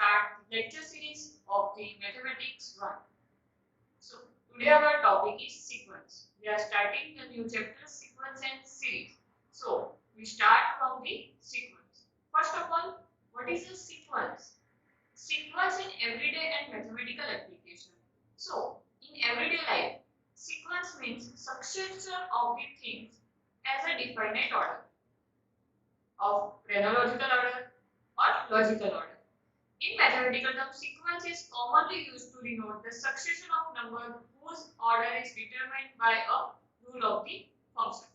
start the lecture series of the Mathematics 1. So today our topic is sequence. We are starting a new chapter, sequence and series. So we start from the sequence. First of all, what is a sequence? Sequence in everyday and mathematical application. So in everyday life, sequence means succession of the things as a definite order of chronological order or logical order. In mathematical terms, sequence is commonly used to denote the succession of numbers whose order is determined by a rule of the function.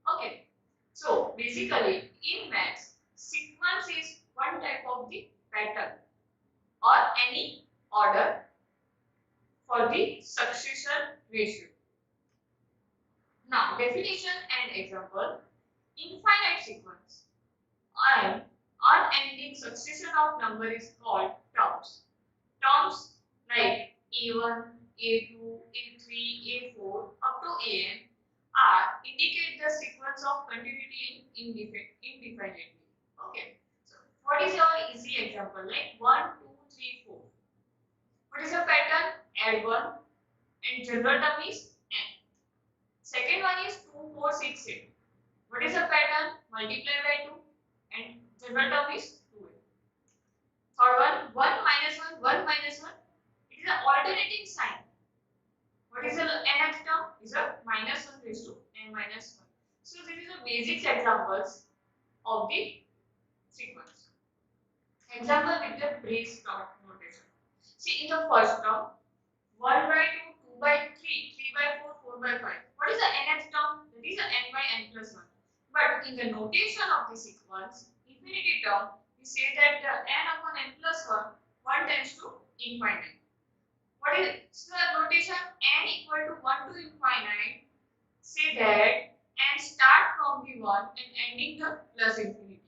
Okay. So basically, in maths, sequence is one type of the pattern or any order for the succession ratio. Now, definition and example. Infinite sequence. An unending succession of number is called terms. Terms like A1, A2, A3, A4 up to An are indicate the sequence of continuity indefinitely. Okay. So what is your easy example? Like 1, 2, 3, 4. What is the pattern? Add 1 and general term is n. Second one is 2, 4, 6, 8. What is the pattern? Multiply by 2 and general term is 2. Third one, 1 minus 1, 1 minus 1. It is an alternating sign. What is the nth term? Is a minus 1 raised to n minus 1. So this is the basic examples of the sequence. Example with the brace notation. See in the first term, 1 by 2, 2 by 3, 3 by 4, 4 by 5. What is the nth term? That is the n by n plus 1. But in the notation of the sequence, infinity term, we say that the n upon n plus 1, 1 tends to infinite. What is the notation? N equal to 1 to infinite. Say that n start from the 1 and ending the plus infinity.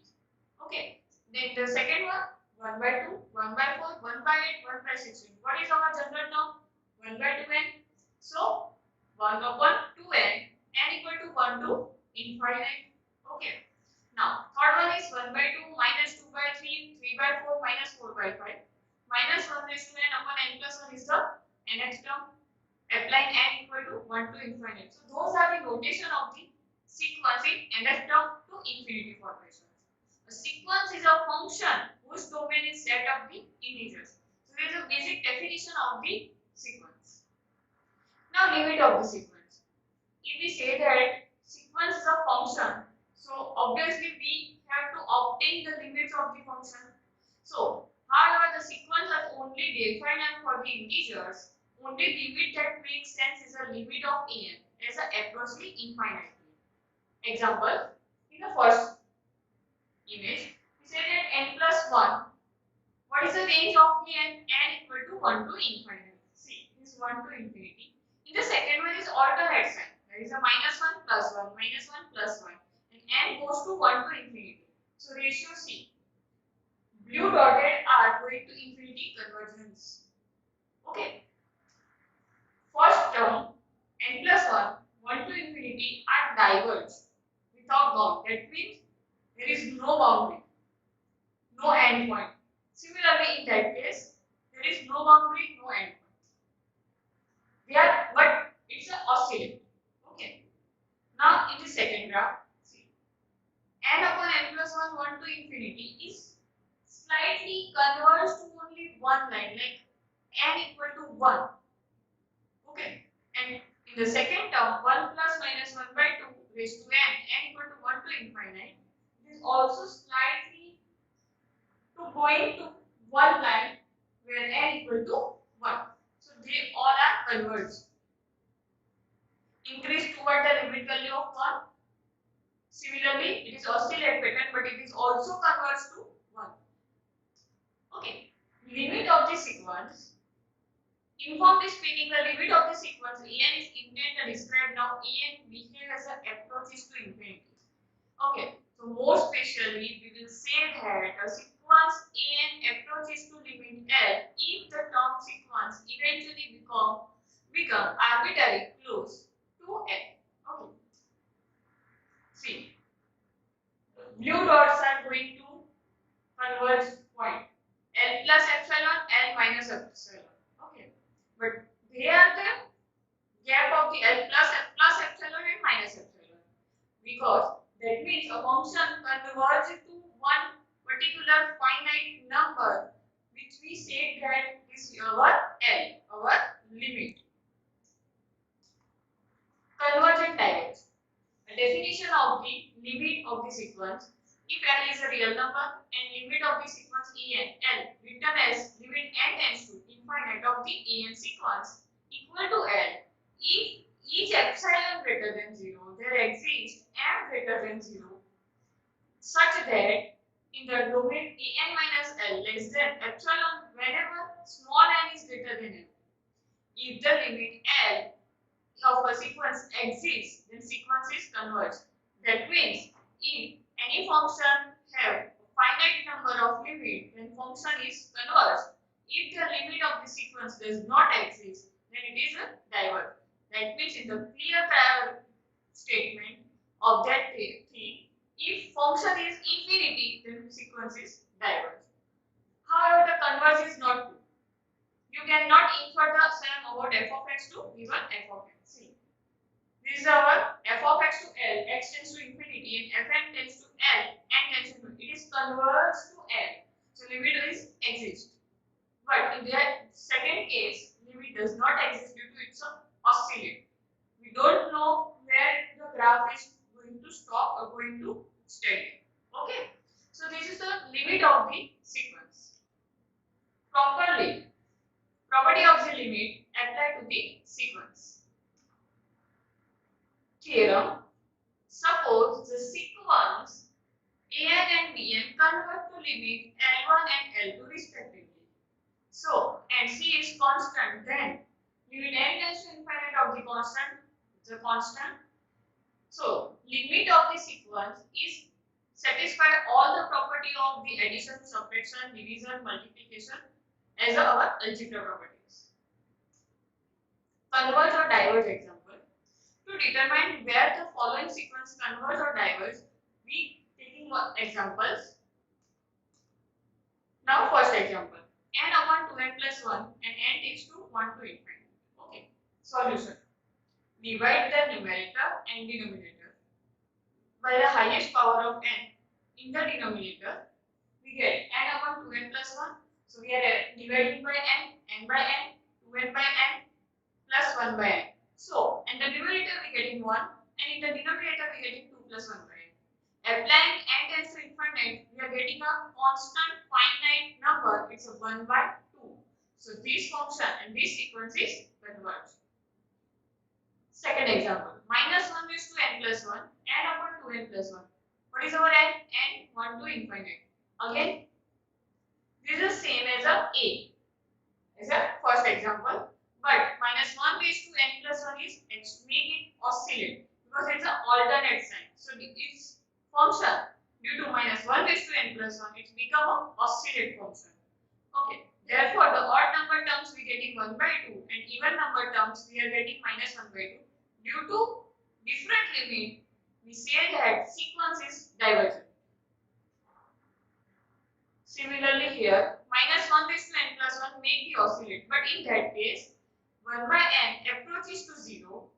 Okay. Then the second one, 1 by 2, 1 by 4, 1 by 8, 1 by 16. What is our general term? 1 by 2n. So 1 upon 2n, n equal to 1 to infinite. Okay. Now third one is 1 by 2 minus 2 by 3, 3 by 4 minus 4 by 5. Minus 1 raised to n upon n plus 1 is the nth term. Applying n equal to 1 to infinite. So those are the notation of the sequence in nth term to infinity formation. A sequence is a function whose domain is set of the integers. So there is a basic definition of the sequence. Now limit of the sequence. If we say that sequence is a function, so obviously we have to obtain the limits of the function. So however the sequence is only defined for the integers. Only limit that makes sense is a limit of an as a approximately infinitely. Example, in the first image, we say that n plus 1. What is the range of the n? N equal to 1 to infinity. See, this is 1 to infinity. In the second one is alternate sign. There is a minus 1 plus 1, minus 1 plus 1. And n goes to 1 to infinity. So ratio C. Blue dotted are going to infinity convergence. Okay. First term, n plus 1, 1 to infinity are diverged without bound. That means there is no boundary, no end point. Similarly, in that case, there is no boundary, no end point. They are, but it's an oscillate. Okay. Now, in the second graph, see, n upon n plus 1, 1 to infinity is slightly converged to only one line, like n equal to 1. Okay. And in the second term, 1 plus minus 1 by 2 raised to n equal to 1 to infinite, it is also slightly to going to one line where n equal to 1. So they all are converged. Increase toward the limit value of 1. Similarly, it is oscillate pattern, but it is also converged to 1. Okay. Limit of the sequence. Informally speaking, the limit of the sequence En is intended to describe now En behaves as an approaches to infinity. Okay, so more specially, we will say that a sequence En approaches to limit L if the term sequence eventually become arbitrary close to L. Okay. See, blue dots are going to converge point. L plus F epsilon. Okay, but they are the gap of the L plus epsilon and minus epsilon, because that means a function converges to one particular finite number, which we say that is our L, our limit. Convergent divergence. A definition of the limit of the sequence: if L is a real number and limit of the sequence L written as limit n tends to infinite of the En sequence equal to L, if each epsilon greater than 0 there exists m greater than 0 such that in the domain En minus L less than epsilon whenever small n is greater than L. If the limit L of a sequence exists, then sequence is converged. That means if any function have a finite number of limit, then function is converged. If the limit of the sequence does not exist, then it is a divergent. That means in the clear prior statement of that thing, if function is infinity, then sequence is divergent. However, the converge is not true. You cannot infer the same about f of x to given f of x. See, this is our f of x to L, x tends to infinity, and fn tends to L, n tends to infinity. It is converged to L, so limit is exist. But in the second case, limit does not exist due to its oscillate. We don't know where the graph is going to stop or going to steady. Okay, so this is the limit of the sequence. Properly, property of the limit applied to the sequence. Theorem: suppose the sequence an and bn convert to limit L1 and L2 respectively. So, and c is constant, then limit n tends to infinite of the constant. So, limit of the sequence is satisfy all the property of the addition, subtraction, division, multiplication as our algebra properties. Converge or diverge example. To determine where the following sequence converge or diverge, we taking examples. Now first example, n upon 2n plus 1 and n takes to 1 to infinity. Okay, solution. Divide the numerator and denominator by the highest power of n. In the denominator, we get n upon 2n plus 1. So we are dividing by n by n, 2n by n plus 1 by n. So, in the numerator we getting 1 and in the denominator we getting 2 plus 1 by n. Applying n tends to infinite, we are getting a constant finite number, it's a 1 by 2. So, this function and this sequence is converged. Second example, minus 1 raised to n plus 1, n upon 2n plus 1. What is our n? N 1 to infinite. Again, this is the same as a first example, but minus 1 raised to n plus 1 is make it oscillate because it's an alternate sign. So its function due to minus 1 raised to n plus 1, it's become an oscillate function. Okay. Therefore, the odd number terms we getting 1 by 2 and even number terms we are getting minus 1 by 2. Due to different limit, we say that sequence is divergent. Similarly here, minus 1 raised to n plus 1 make the oscillate, but in that case, 1 by n approaches to 0.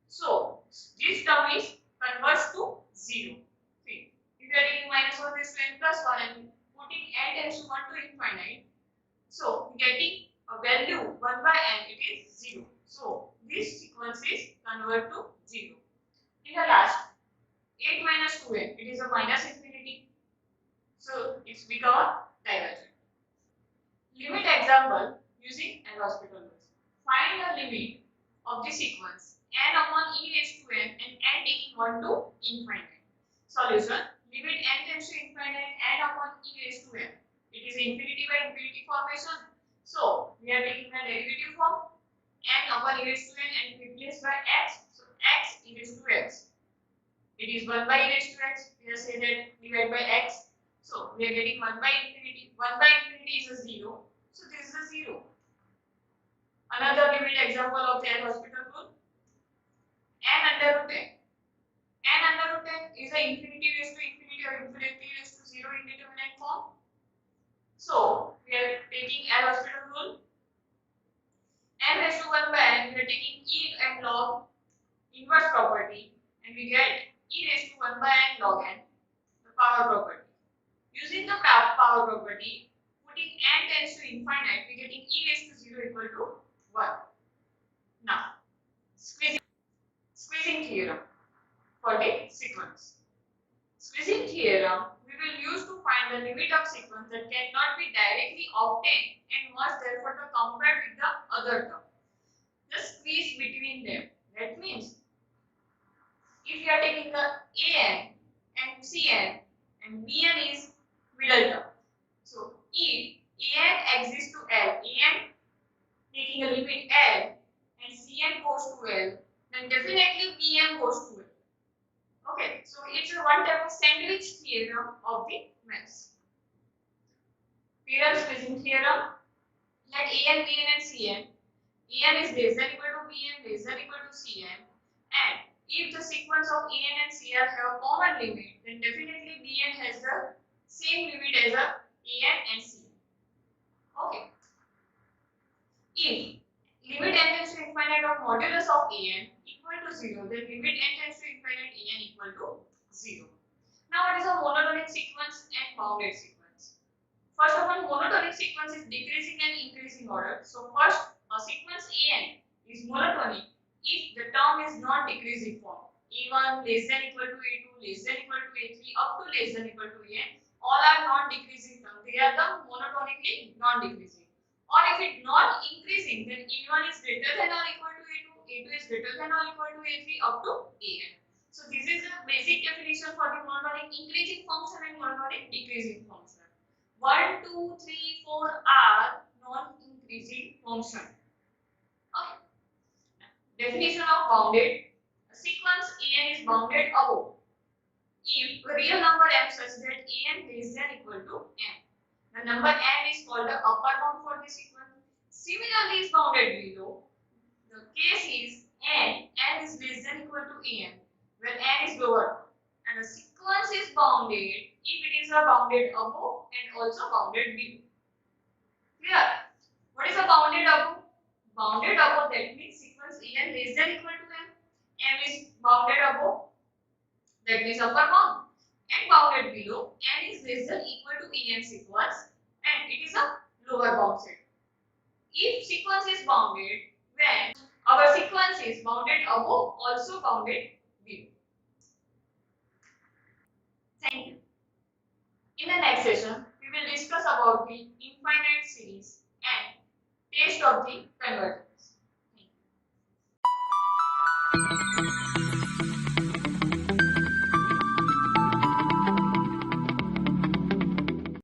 So, this term is converged to 0. See, if you are taking minus 1 raised to n plus 1 and putting n tends to 1 to infinite, so getting a value 1 by n, it is 0. So, this sequence is converted to 0. In the last, 8 minus 2n, it is a minus infinity. So, it's become a divergent. Limit example using L'Hospital rules. Find the limit of the sequence n upon e raised to n and n taking 1 to infinite. Solution: limit n tends to infinite n upon e raised to n. It is infinity by infinity formation. So we are taking the derivative form n upon e raised to n and replaced by x. So x e raised to x. It is 1 by e raised to x. We are saying that divide by x. So we are getting 1 by infinity. 1 by infinity is a 0. So this is a 0. Another limit example of the L'Hospital rule. N under root n. N under root n is a infinity raised to infinity or infinity raised to 0 indeterminate form. So we are taking L'Hospital rule. log n, the power property. Using the power property, putting n tends to infinite, we getting e raised to 0 equal to 1. Now, squeezing theorem for the sequence. Squeezing theorem we will use to find the limit of sequence that cannot be directly obtained and must therefore be compared with the other term. Just squeeze between them. That means if you are taking the an and cn and bn is middle term. So if an exists to l, an taking a limit l and cn goes to l, then definitely bn goes to l. Okay, so it's a one type of sandwich theorem of the mass. Theorem squeezing theorem. Let an, bn and cn. An is less than equal to bn, less than equal to cn, and if the sequence of an and cn have a common limit, then definitely bn has the same limit as a an and cn. Okay. If limit n tends to infinite of modulus of an equal to 0, then limit n tends to infinite an equal to 0. Now what is a monotonic sequence and bounded sequence? First of all, monotonic sequence is decreasing and increasing order. So first, a sequence an is monotonic if the term is not decreasing form. a1 less than equal to a2 less than equal to a3 up to less than equal to an, all are non-decreasing terms. They are the monotonically non-decreasing. Or if it not increasing, then a1 is greater than or equal to a2, a2 is greater than or equal to a3 up to an. So this is the basic definition for the monotonic increasing function and monotonic decreasing function. 1, 2, 3, 4 are non-increasing function. Okay. Definition of bounded. A sequence an is bounded above if a real number m such that an less than equal to m. The number m is called the upper bound for the sequence. Similarly is bounded below. The case is n is less than equal to n, where n is lower. And the sequence is bounded if it is a bounded above and also bounded below. Clear? What is a bounded above? Bounded above, that means sequence n less than equal to m. M is bounded above, that means upper bound. And bounded below, n is less than equal to en sequence and it is a lower bound set. If sequence is bounded, when our sequence is bounded above, also bounded below. Thank you. In the next session, we will discuss about the infinite series and test of the convergence.